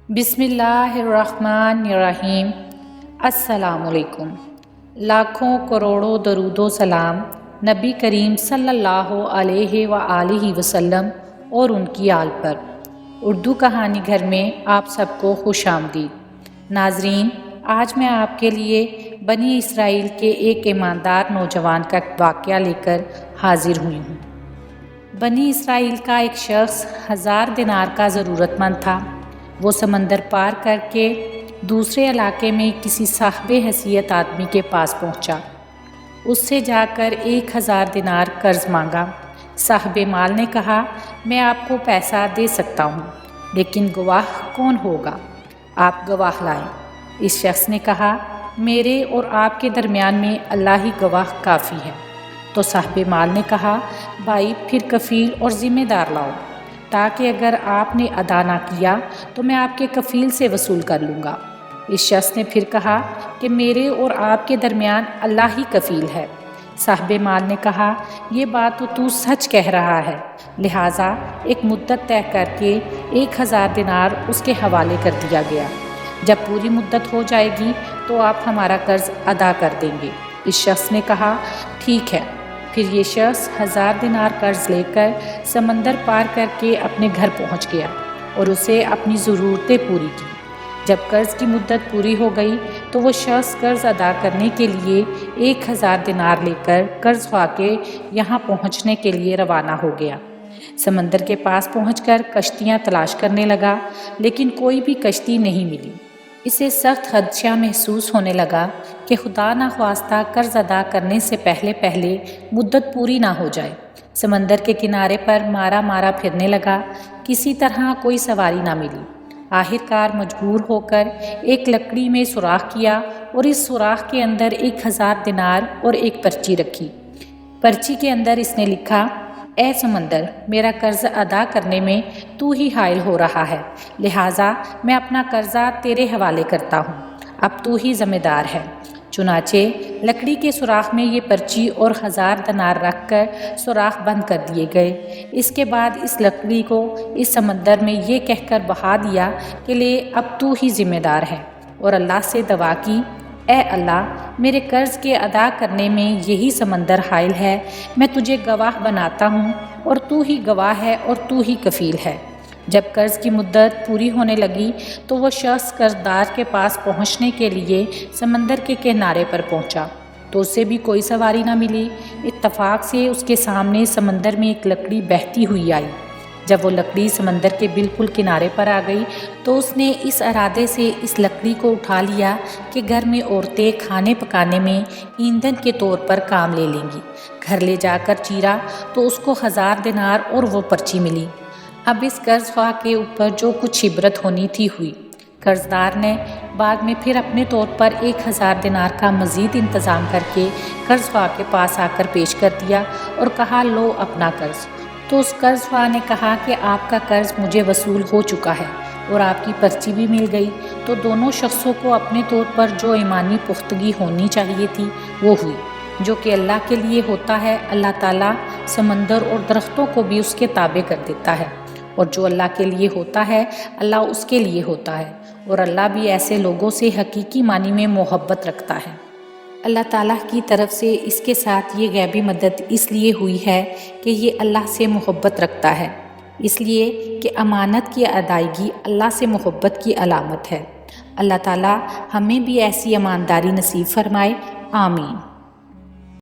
بسم اللہ الرحمن الرحیم۔ السلام علیکم۔ لاکھوں کروڑوں درود و سلام نبی کریم صلی اللہ علیہ وآلہ وسلم اور ان کی آل پر۔ اردو کہانی گھر میں آپ سب کو خوش آمدید۔ ناظرین، آج میں آپ کے لیے بنی اسرائیل کے ایک ایماندار نوجوان کا واقعہ لے کر حاضر ہوئی ہوں۔ بنی اسرائیل کا ایک شخص 1000 دینار کا ضرورت مند تھا۔ وہ سمندر پار کر کے دوسرے علاقے میں کسی صاحب حیثیت آدمی کے پاس پہنچا۔ اس سے جا کر 1000 دینار قرض مانگا۔ صاحب مال نے کہا، میں آپ کو پیسہ دے سکتا ہوں، لیکن گواہ کون ہوگا؟ آپ گواہ لائیں۔ اس شخص نے کہا، میرے اور آپ کے درمیان میں اللہ ہی گواہ کافی ہے۔ تو صاحب مال نے کہا، بھائی پھر کفیل اور ذمہ دار لاؤ، تاکہ اگر آپ نے ادا نہ کیا تو میں آپ کے کفیل سے وصول کر لوں گا۔ اس شخص نے پھر کہا کہ میرے اور آپ کے درمیان اللہ ہی کفیل ہے۔ صاحب مال نے کہا، یہ بات تو سچ کہہ رہا ہے، لہٰذا ایک مدت طے کر کے 1000 دینار اس کے حوالے کر دیا گیا۔ جب پوری مدت ہو جائے گی تو آپ ہمارا قرض ادا کر دیں گے۔ اس شخص نے کہا، ٹھیک ہے۔ پھر یہ شخص 1000 دینار قرض لے کر سمندر پار کر کے اپنے گھر پہنچ گیا اور اسے اپنی ضرورتیں پوری کی۔ جب قرض کی مدت پوری ہو گئی تو وہ شخص قرض ادا کرنے کے لیے 1000 دینار لے کر قرض خواہ کے یہاں پہنچنے کے لیے روانہ ہو گیا۔ سمندر کے پاس پہنچ کر کشتیاں تلاش کرنے لگا، لیکن کوئی بھی کشتی نہیں ملی۔ اسے سخت خدشہ محسوس ہونے لگا کہ خدا نخواستہ قرض ادا کرنے سے پہلے مدت پوری نہ ہو جائے۔ سمندر کے کنارے پر مارا پھرنے لگا، کسی طرح کوئی سواری نہ ملی۔ آخرکار مجبور ہو کر ایک لکڑی میں سوراخ کیا اور اس سوراخ کے اندر 1000 دینار اور ایک پرچی رکھی۔ پرچی کے اندر اس نے لکھا، اے سمندر، میرا قرض ادا کرنے میں تو ہی حائل ہو رہا ہے، لہٰذا میں اپنا قرضہ تیرے حوالے کرتا ہوں، اب تو ہی ذمہ دار ہے۔ چنانچہ لکڑی کے سوراخ میں یہ پرچی اور 1000 دینار رکھ کر سوراخ بند کر دیے گئے۔ اس کے بعد اس لکڑی کو اس سمندر میں یہ کہہ کر بہا دیا کہ لے اب تو ہی ذمہ دار ہے، اور اللہ سے دعا کی، اے اللہ، میرے قرض کے ادا کرنے میں یہی سمندر حائل ہے، میں تجھے گواہ بناتا ہوں اور تو ہی گواہ ہے اور تو ہی کفیل ہے۔ جب قرض کی مدت پوری ہونے لگی تو وہ شخص قرضدار کے پاس پہنچنے کے لیے سمندر کے کنارے پر پہنچا تو اسے بھی کوئی سواری نہ ملی۔ اتفاق سے اس کے سامنے سمندر میں ایک لکڑی بہتی ہوئی آئی۔ جب وہ لکڑی سمندر کے بالکل کنارے پر آ گئی تو اس نے اس ارادے سے اس لکڑی کو اٹھا لیا کہ گھر میں عورتیں کھانے پکانے میں ایندھن کے طور پر کام لے لیں گی۔ گھر لے جا کر چیرا تو اس کو 1000 دینار اور وہ پرچی ملی۔ اب اس قرض خواہ کے اوپر جو کچھ عبرت ہونی تھی ہوئی۔ قرضدار نے بعد میں پھر اپنے طور پر 1000 دینار کا مزید انتظام کر کے قرض خواہ کے پاس آ کر پیش کر دیا اور کہا، لو اپنا قرض۔ تو اس قرض خواہ نے کہا کہ آپ کا قرض مجھے وصول ہو چکا ہے اور آپ کی پرچی بھی مل گئی۔ تو دونوں شخصوں کو اپنے طور پر جو ایمانی پختگی ہونی چاہیے تھی وہ ہوئی۔ جو کہ اللہ کے لیے ہوتا ہے، اللہ تعالیٰ سمندر اور درختوں کو بھی اس کے تابع کر دیتا ہے، اور جو اللہ کے لیے ہوتا ہے اللہ اس کے لیے ہوتا ہے، اور اللہ بھی ایسے لوگوں سے حقیقی معنی میں محبت رکھتا ہے۔ اللہ تعالیٰ کی طرف سے اس کے ساتھ یہ غیبی مدد اس لیے ہوئی ہے کہ یہ اللہ سے محبت رکھتا ہے، اس لیے کہ امانت کی ادائیگی اللہ سے محبت کی علامت ہے۔ اللہ تعالیٰ ہمیں بھی ایسی ایمانداری نصیب فرمائے، آمین۔